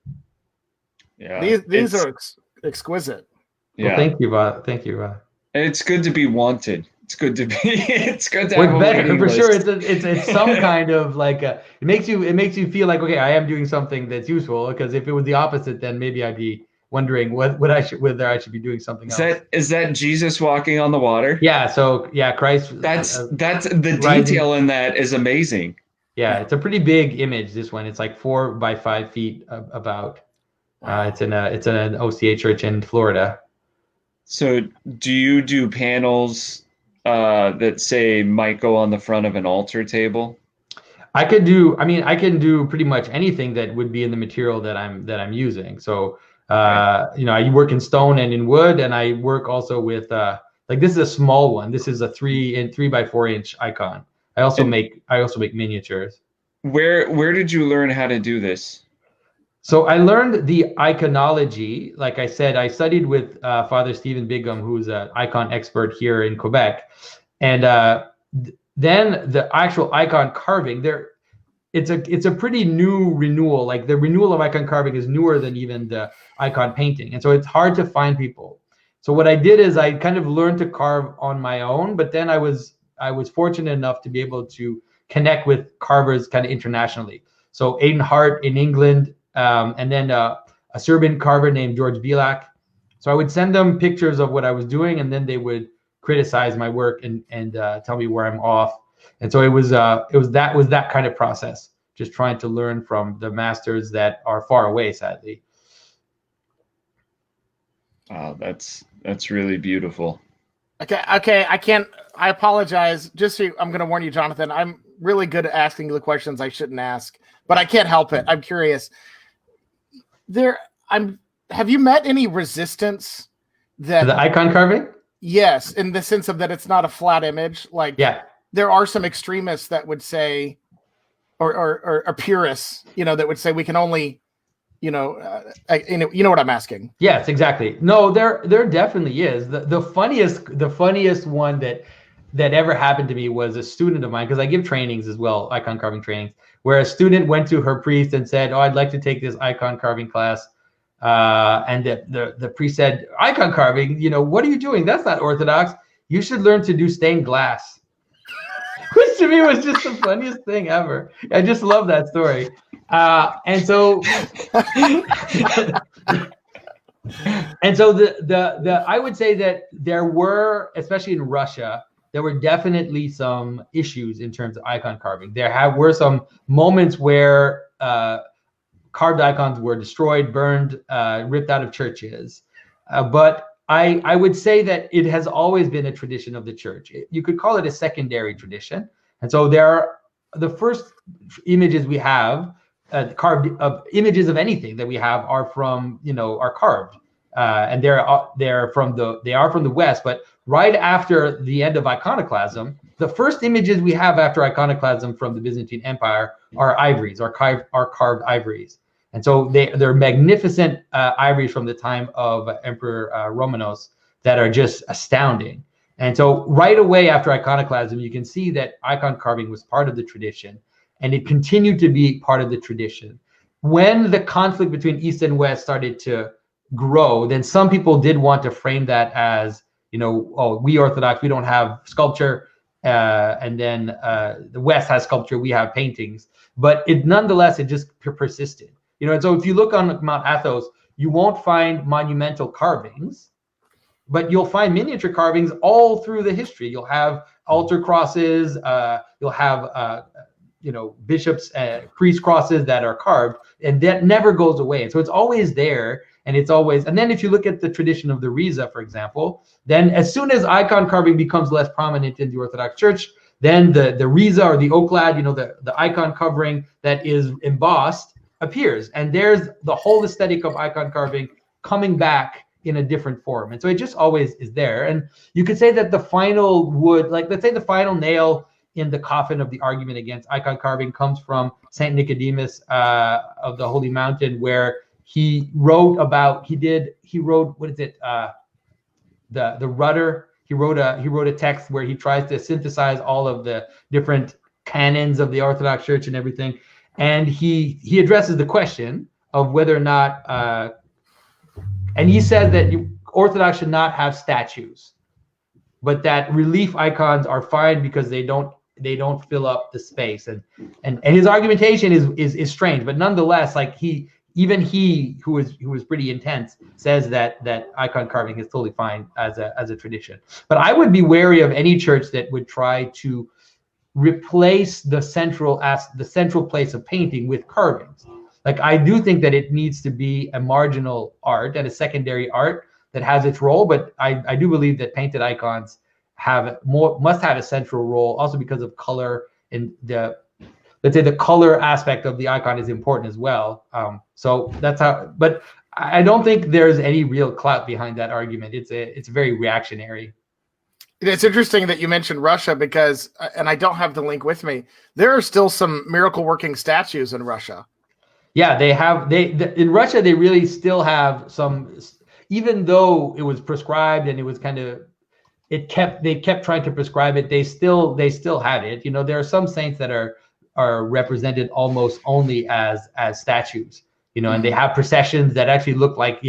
Yeah, these are exquisite. Yeah, well, thank you, thank you. It's good to be wanted. It's good to be. It's good to have a better for list. Sure. It's some kind of like it makes you feel like, okay, I am doing something that's useful. Because if it was the opposite, then maybe I'd be wondering whether I should be doing something else. Is that Jesus walking on the water? Yeah. So yeah, Christ. That's the detail in that is amazing. Yeah, it's a pretty big image. This one, it's like 4 by 5 feet about. It's in an OCA church in Florida. So do you do panels that say might go on the front of an altar table? I can do pretty much anything that would be in the material that I'm using. So I work in stone and in wood, and I work also with like, this is a small one. This is a 3 by 4 inch icon. I also make miniatures. Where did you learn how to do this? So I learned the iconology. Like I said, I studied with Father Stephen Bigham, who's an icon expert here in Quebec. And then the actual icon carving, it's a pretty new renewal. Like, the renewal of icon carving is newer than even the icon painting. And so it's hard to find people. So what I did is I kind of learned to carve on my own, but then I was fortunate enough to be able to connect with carvers kind of internationally. So Aidan Hart in England, and then a Serbian carver named George Bilak. So I would send them pictures of what I was doing, and then they would criticize my work and tell me where I'm off. And so it was that kind of process, just trying to learn from the masters that are far away, sadly. Wow, that's really beautiful. Okay, I apologize. I'm going to warn you, Jonathan. I'm really good at asking the questions I shouldn't ask, but I can't help it. I'm curious. Have you met any resistance that the icon carving? Yes, in the sense of that it's not a flat image. Like, yeah, there are some extremists that would say, or purists, that would say we can only, you know what I'm asking. Yes, exactly. No, there definitely is. The funniest one that ever happened to me was a student of mine, because I give trainings as well, icon carving trainings, where a student went to her priest and said, "Oh, I'd like to take this icon carving class. And the priest said, icon carving, what are you doing? That's not Orthodox. You should learn to do stained glass. Which to me was just the funniest thing ever. I just love that story. And so I would say that there were, especially in Russia, there were definitely some issues in terms of icon carving. Were some moments where carved icons were destroyed, burned, ripped out of churches. But I would say that it has always been a tradition of the church. You could call it a secondary tradition. And so the first images we have carved of images of anything that we have are carved. And they are from the West, but right after the end of iconoclasm, the first images we have after iconoclasm from the Byzantine Empire are ivories, are carved ivories. And so they're magnificent ivories from the time of Emperor Romanos that are just astounding. And so right away after iconoclasm, you can see that icon carving was part of the tradition, and it continued to be part of the tradition. When the conflict between East and West started to grow, then some people did want to frame that as, we Orthodox, we don't have sculpture, and then the West has sculpture, we have paintings. But nonetheless, it just persisted. And so if you look on Mount Athos, you won't find monumental carvings, but you'll find miniature carvings all through the history. You'll have altar crosses, you'll have bishops, priest crosses that are carved, and that never goes away. And so it's always there. And then if you look at the tradition of the Riza, for example, then as soon as icon carving becomes less prominent in the Orthodox Church, then the Riza or the oklad, the icon covering that is embossed appears. And there's the whole aesthetic of icon carving coming back in a different form. And so it just always is there. And you could say that the final let's say the final nail in the coffin of the argument against icon carving comes from Saint Nicodemus of the Holy Mountain, where he wrote the rudder. He wrote a text where he tries to synthesize all of the different canons of the Orthodox Church and everything. And he addresses the question of whether or not, and he says that Orthodox should not have statues, but that relief icons are fine because they don't fill up the space. And his argumentation is strange, but nonetheless, he who was pretty intense says that icon carving is totally fine as a tradition. But I would be wary of any church that would try to replace the central place of painting with carvings. I do think that it needs to be a marginal art and a secondary art that has its role, but I do believe that painted icons must have a central role, also because of color, and let's say the color aspect of the icon is important as well. So that's how, but I don't think there's any real clout behind that argument. It's very reactionary. It's interesting that you mentioned Russia because, and I don't have the link with me, there are still some miracle working statues in Russia. Yeah, in Russia, they really still have some, even though it was prescribed and it was they kept trying to prescribe it. They still had it. There are some saints that are represented almost only as statues, and they have processions that actually look like,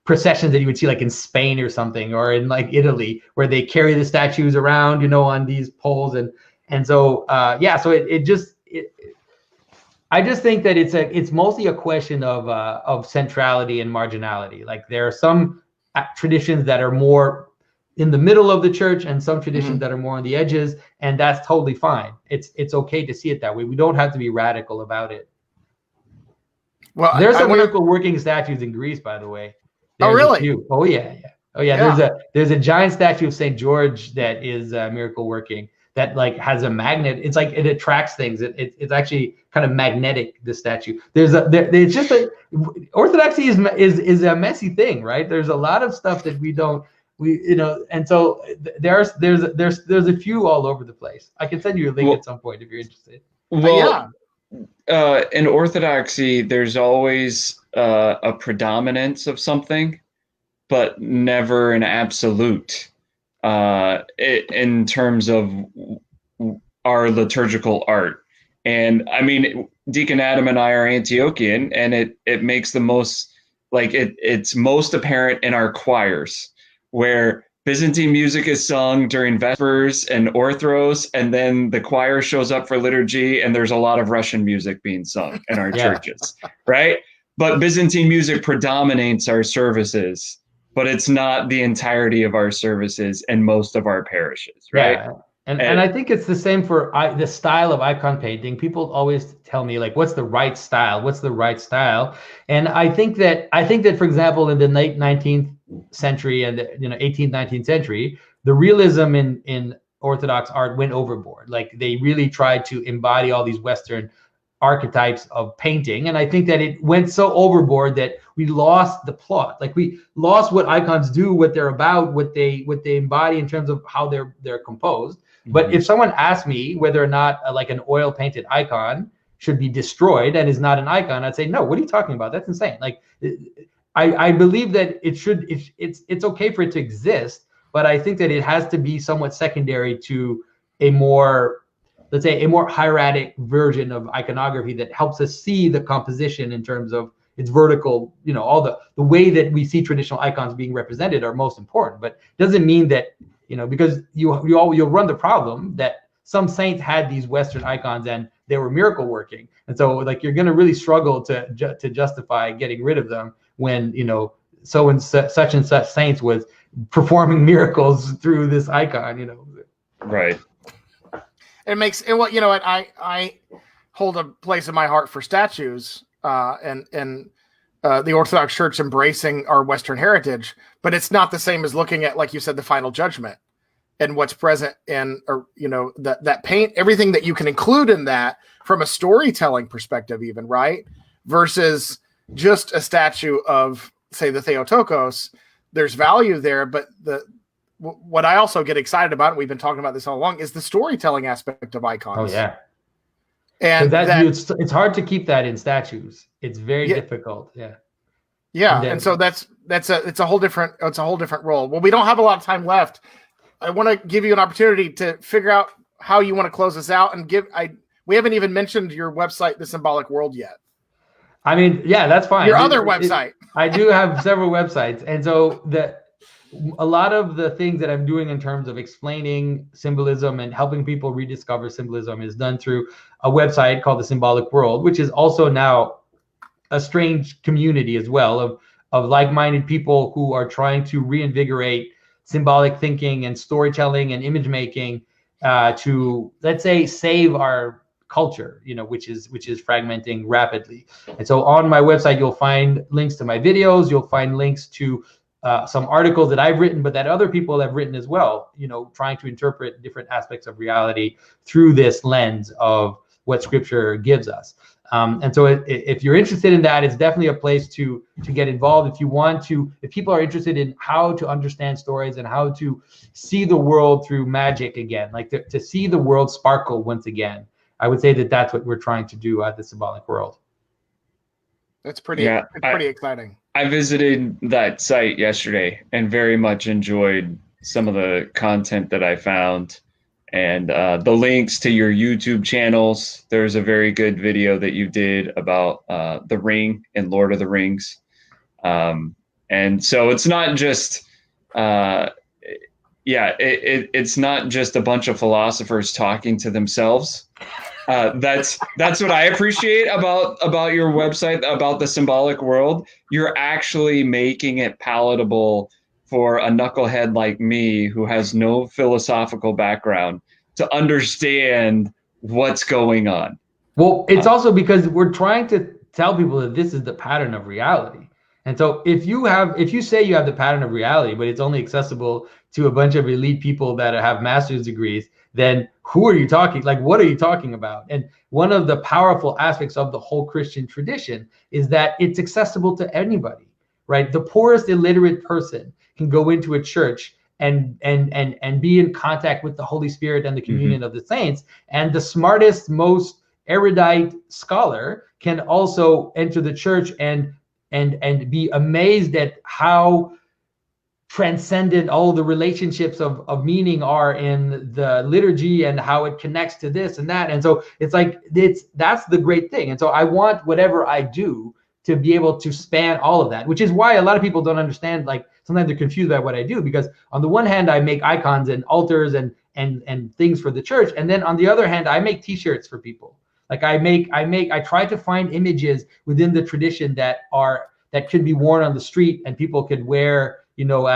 processions that you would see in Spain or something, or in Italy, where they carry the statues around, on these poles. And so, I just think that it's mostly a question of centrality and marginality. There are some traditions that are more in the middle of the church and some traditions that are more on the edges, and that's totally fine. It's okay to see it that way. We don't have to be radical about it. Well, there's some miracle working statues in Greece, by the way. Oh, really? Oh yeah. There's a giant statue of Saint George that is miracle working, that has a magnet. It's it attracts things. It's actually kind of magnetic, the statue. It's just orthodoxy is a messy thing, right? There's a lot of stuff that and so there's a few all over the place. I can send you a link at some point if you're interested. Well, in orthodoxy, there's always a predominance of something, but never an absolute in terms of our liturgical art. And I mean, Deacon Adam and I are Antiochian, and it makes the most like it's most apparent in our choirs, where Byzantine music is sung during Vespers and Orthros, and then the choir shows up for liturgy, and there's a lot of Russian music being sung in our churches, right? But Byzantine music predominates our services, but it's not the entirety of our services in most of our parishes, right? Yeah. And I think it's the same for the style of icon painting. People always tell me, like, what's the right style? What's the right style? And I think that, for example, in the late 19th century and 18th, 19th century, the realism in Orthodox art went overboard. Like, they really tried to embody all these Western archetypes of painting, and I think that it went so overboard that we lost the plot. Like, we lost what icons do, what they're about, what they embody in terms of how they're composed. But if someone asked me whether or not like an oil painted icon should be destroyed and is not an icon, I'd say, no, what are you talking about? That's insane. Like, I believe that it's okay for it to exist, but I think that it has to be somewhat secondary to a more, let's say, a more hieratic version of iconography that helps us see the composition in terms of its vertical, all the way that we see traditional icons being represented are most important. But it doesn't mean that, because you'll run the problem that some saints had these Western icons and they were miracle working. And so, like, you're going to really struggle to justify getting rid of them when, so and such and such saints was performing miracles through this icon, Right. It makes it what I hold a place in my heart for statues and the Orthodox Church embracing our Western heritage, but it's not the same as looking at, like you said, the final judgment and what's present in, that paint, everything that you can include in that from a storytelling perspective, even, right? Versus just a statue of, say, the Theotokos. There's value there, but what I also get excited about, and we've been talking about this all along, is the storytelling aspect of icons. Oh yeah. And it's hard to keep that in statues. It's very difficult. Yeah. Yeah. And so it's a whole different role. Well, we don't have a lot of time left. I want to give you an opportunity to figure out how you want to close this out, and we haven't even mentioned your website, The Symbolic World, yet. I mean, yeah, that's fine. Your other website. I do have several websites. And so a lot of the things that I'm doing in terms of explaining symbolism and helping people rediscover symbolism is done through a website called The Symbolic World, which is also now a strange community as well of like-minded people who are trying to reinvigorate symbolic thinking and storytelling and image making to, let's say, save our culture, which is fragmenting rapidly. And so on my website, you'll find links to my videos. You'll find links to some articles that I've written, but that other people have written as well, trying to interpret different aspects of reality through this lens of what Scripture gives us. And so if you're interested in that, it's definitely a place to get involved. If people are interested in how to understand stories and how to see the world through magic again, like to see the world sparkle once again, I would say that that's what we're trying to do at The Symbolic World. That's pretty exciting. I visited that site yesterday and very much enjoyed some of the content that I found. And the links to your YouTube channels. There's a very good video that you did about the ring in Lord of the Rings. And so it's not just, it's not just a bunch of philosophers talking to themselves. That's what I appreciate about your website, about The Symbolic World. You're actually making it palatable for a knucklehead like me who has no philosophical background to understand what's going on. Well, it's also because we're trying to tell people that this is the pattern of reality. And so if you say you have the pattern of reality, but it's only accessible to a bunch of elite people that have master's degrees, then who are you talking? Like, what are you talking about? And one of the powerful aspects of the whole Christian tradition is that it's accessible to anybody, right? The poorest illiterate person can go into a church and be in contact with the Holy Spirit and the communion of the saints. And the smartest, most erudite scholar can also enter the church and be amazed at how transcendent all the relationships of meaning are in the liturgy and how it connects to this and that. And so it's like, that's the great thing. And so I want whatever I do to be able to span all of that, which is why a lot of people don't understand. Like sometimes they're confused by what I do, because on the one hand, I make icons and altars and things for the church. And then on the other hand, I make t-shirts for people. Like I try to find images within the tradition that could be worn on the street and people could wear, you know,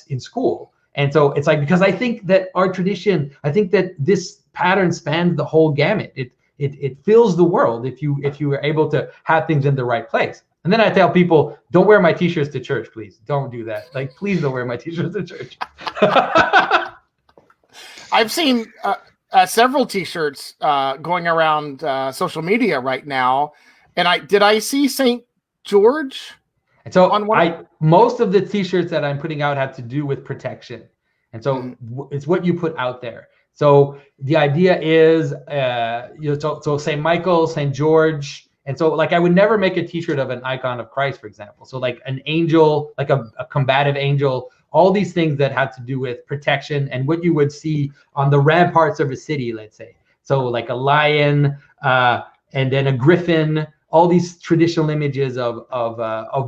in school. And so it's like, because I think that our tradition, I think that this pattern spans the whole gamut. It fills the world if you are able to have things in the right place. And then I tell people, don't wear my t-shirts to church, please. Don't do that. Like, please don't wear my t-shirts to church. I've seen several t-shirts going around social media right now. And I see St. George? And so most of the t-shirts that I'm putting out have to do with protection. And so it's what you put out there. So the idea is, so St. Michael, St. George. And so like, I would never make a t-shirt of an icon of Christ, for example. So like an angel, like a combative angel, all these things that have to do with protection and what you would see on the ramparts of a city, let's say. So like a lion, and then a griffin, all these traditional images of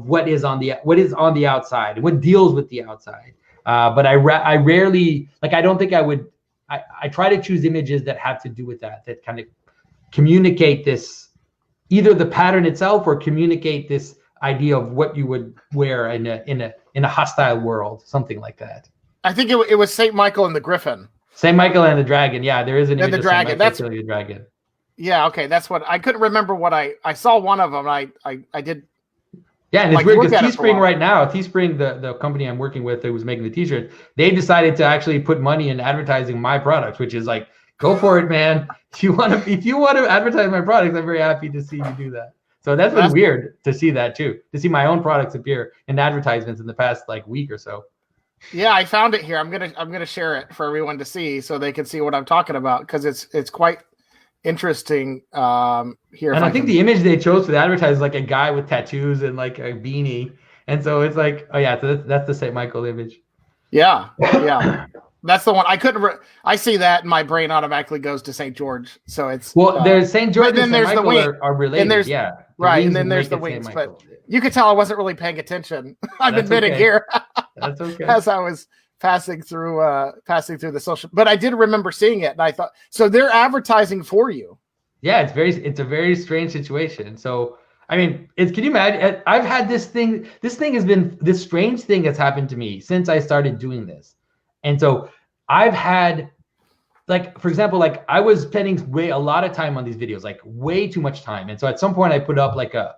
what is on the outside, what deals with the outside. But I rarely, like, I don't think I would, I try to choose images that have to do with that kind of communicate this, either the pattern itself or communicate this idea of what you would wear in a hostile world, something like that. I think it was St. Michael and the Griffin. St. Michael and the dragon. Yeah, there is an image the dragon. of St. Michael killing a dragon. Yeah, okay, that's what I couldn't remember. What I saw one of them. I did. Yeah, and it's weird because Teespring right now, Teespring, the company I'm working with that was making the t-shirt, they decided to actually put money in advertising my products, which is like, go for it, man. If you want to advertise my products, I'm very happy to see you do that. So that's been weird to see that too, to see my own products appear in advertisements in the past like week or so. Yeah, I found it here. I'm gonna share it for everyone to see so they can see what I'm talking about, because it's quite interesting here. And I think the image they chose for the advertise is like a guy with tattoos and like a beanie, and so it's like, oh yeah, so that's the St. Michael image. Yeah, that's the one. I couldn't. I see that, and my brain automatically goes to St. George. So it's there's St. George and St. Michael are related. And there's, yeah, right, and then there's the wings. But you could tell I wasn't really paying attention. I'm admitting here. That's okay. As I was passing through the social, but I did remember seeing it, and I thought, so they're advertising for you. Yeah, it's a very strange situation. So I mean, can you imagine? I've had this thing. This strange thing has happened to me since I started doing this, and so I've had, like, for example, like I was spending a lot of time on these videos, like way too much time, and so at some point I put up like a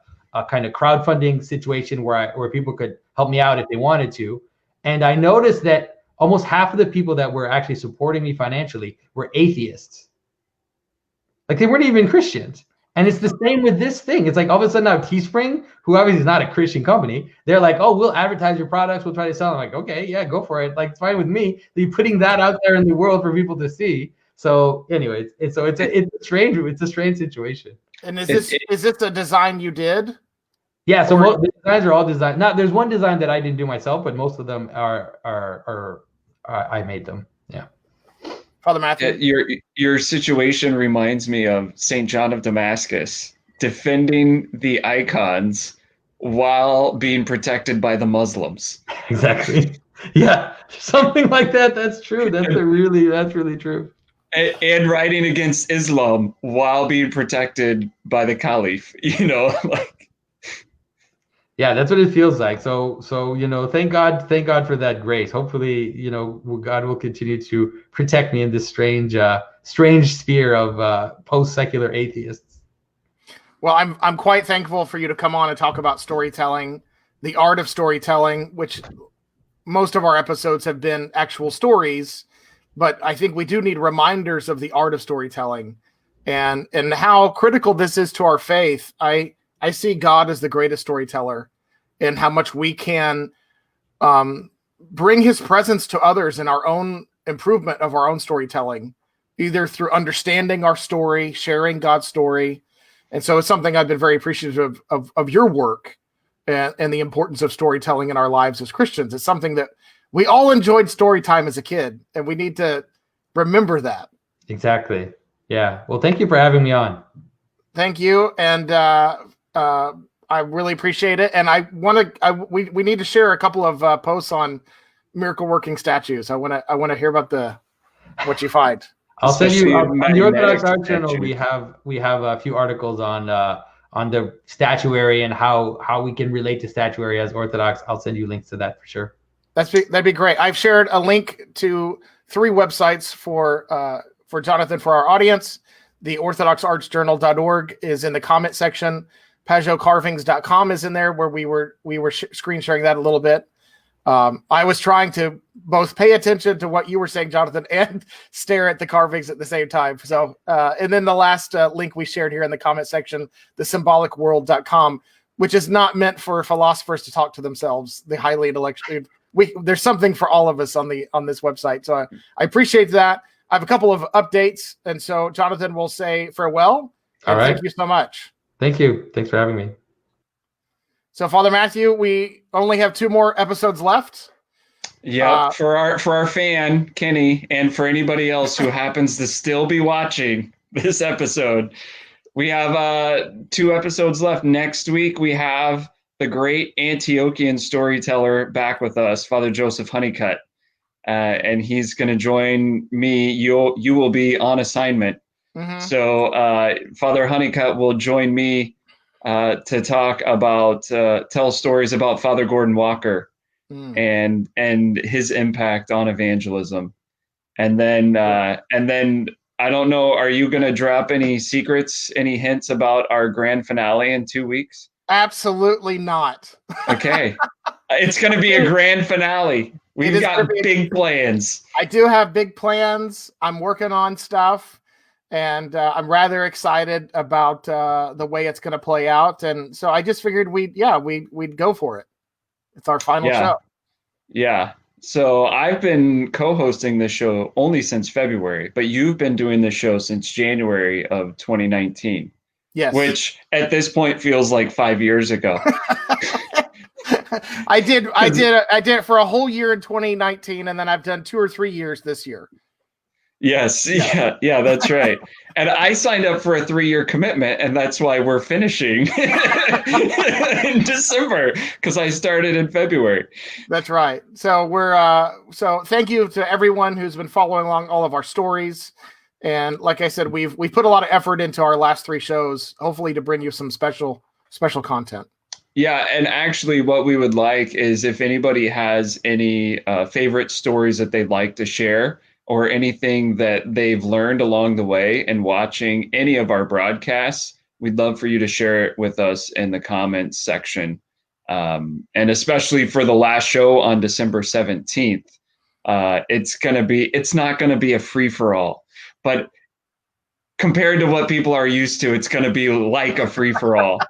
kind of crowdfunding situation where people could help me out if they wanted to. And I noticed that almost half of the people that were actually supporting me financially were atheists. Like, they weren't even Christians. And it's the same with this thing. It's like all of a sudden now Teespring, who obviously is not a Christian company, they're like, oh, we'll advertise your products. We'll try to sell them. I'm like, okay, yeah, go for it. Like, it's fine with me. You're putting that out there in the world for people to see. So anyway, it's a strange situation. And is this a design you did? Yeah, so the designs are all designed. Now, there's one design that I didn't do myself, but most of them are I made them. Yeah. Father Matthew, your situation reminds me of St. John of Damascus defending the icons while being protected by the Muslims. Exactly. Yeah, something like that. That's true. That's really true. And writing against Islam while being protected by the Caliph. You know, like. Yeah, that's what it feels like. So thank God for that grace. Hopefully, God will continue to protect me in this strange sphere of post-secular atheists. Well, I'm quite thankful for you to come on and talk about storytelling, the art of storytelling, which most of our episodes have been actual stories, but I think we do need reminders of the art of storytelling and how critical this is to our faith. I see God as the greatest storyteller, and how much we can bring his presence to others in our own improvement of our own storytelling, either through understanding our story, sharing God's story. And so it's something I've been very appreciative of your work and the importance of storytelling in our lives as Christians. It's something that we all enjoyed story time as a kid, and we need to remember that. Exactly. Yeah. Well, thank you for having me on. Thank you. And I really appreciate it, and I want to. We need to share a couple of posts on miracle working statues. I want to hear about what you find. I'll send you on the Orthodox magnetic Art Journal. statue. We have a few articles on the statuary and how we can relate to statuary as Orthodox. I'll send you links to that for sure. That'd be great. I've shared a link to 3 websites for Jonathan for our audience. The OrthodoxArtsJournal.org is in the comment section. PajotCarvings.com is in there where we were screen sharing that a little bit. I was trying to both pay attention to what you were saying, Jonathan, and stare at the carvings at the same time. So, and then the last link we shared here in the comment section, the symbolicworld.com, which is not meant for philosophers to talk to themselves. The highly intellectual, there's something for all of us on this website. So I appreciate that. I have a couple of updates, and so Jonathan will say farewell. All right. Thank you so much. Thank you. Thanks for having me. So, Father Matthew, we only have 2 more episodes left. Yeah, for our fan Kenny, and for anybody else who happens to still be watching this episode, we have 2 episodes left. Next week we have the great Antiochian storyteller back with us, Father Joseph Honeycutt, and he's going to join me. You will be on assignment, so Father Honeycutt will join me to talk about tell stories about Father Gordon Walker and his impact on evangelism. And then I don't know, are you going to drop any secrets, any hints about our grand finale in 2 weeks? Absolutely not. Okay. It's going to be a grand finale. We've got big plans. I do have big plans. I'm working on stuff. And I'm rather excited about the way it's going to play out, and so I just figured we'd go for it. It's our final show. Yeah. So I've been co-hosting this show only since February, but you've been doing this show since January of 2019. Yes. Which at this point feels like 5 years ago. I did it for a whole year in 2019, and then I've done 2 or 3 years this year. Yes. Yeah, that's right. And I signed up for a 3-year commitment, and that's why we're finishing in December, because I started in February. That's right. So so thank you to everyone who's been following along all of our stories. And like I said, we've put a lot of effort into our last 3 shows, hopefully to bring you some special content. Yeah, and actually what we would like is if anybody has any favorite stories that they'd like to share, or anything that they've learned along the way in watching any of our broadcasts, we'd love for you to share it with us in the comments section. And especially for the last show on December 17th, it's not going to be a free-for-all, but compared to what people are used to, it's going to be like a free-for-all.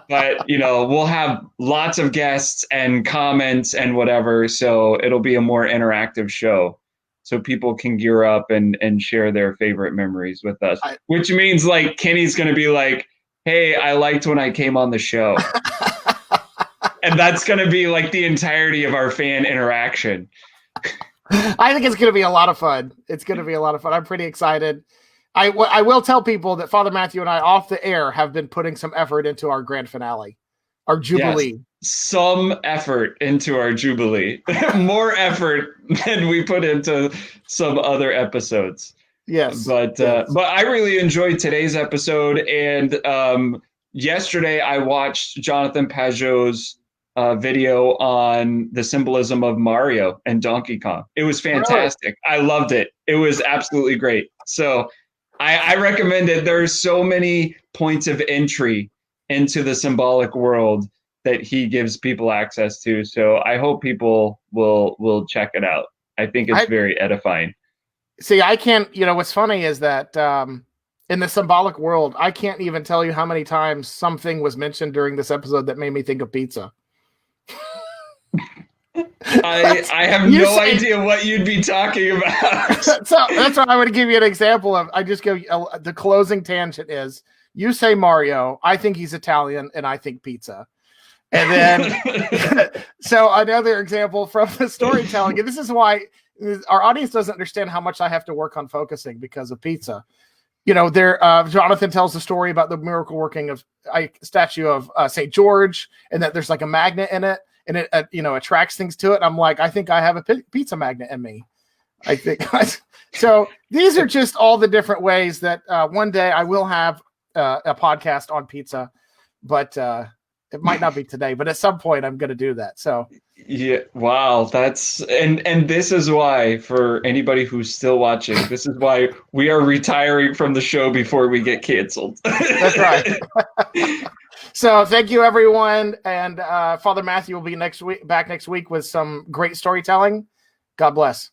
But, we'll have lots of guests and comments and whatever, so it'll be a more interactive show. So people can gear up and share their favorite memories with us, which means like Kenny's going to be like, hey, I liked when I came on the show. And that's going to be like the entirety of our fan interaction. I think it's going to be a lot of fun. I'm pretty excited. I will tell people that Father Matthew and I off the air have been putting some effort into our grand finale, our Jubilee. Yes. Some effort into our Jubilee, more effort than we put into some other episodes. Yes. But I really enjoyed today's episode. And yesterday I watched Jonathan Pajot's video on the symbolism of Mario and Donkey Kong. It was fantastic. Really? I loved it. It was absolutely great. So I recommend it. There's so many points of entry into the symbolic world that he gives people access to. So I hope people will check it out. I think it's very edifying. See, I can't, what's funny is that in the symbolic world, I can't even tell you how many times something was mentioned during this episode that made me think of pizza. I have no idea what you'd be talking about. So that's why I would give you an example of, I just give the closing tangent is, you say Mario, I think he's Italian, and I think pizza. And then, so another example from the storytelling, and this is why our audience doesn't understand how much I have to work on focusing because of pizza. there Jonathan tells the story about the miracle working of a statue of St. George, and that there's like a magnet in it, and it attracts things to it. I'm like, I think I have a pizza magnet in me. I think so. These are just all the different ways that one day I will have a podcast on pizza, but it might not be today. But at some point, I'm going to do that. So yeah, wow, that's and this is why, for anybody who's still watching, this is why we are retiring from the show before we get canceled. that's right. So thank you, everyone, and Father Matthew will be back next week with some great storytelling. God bless.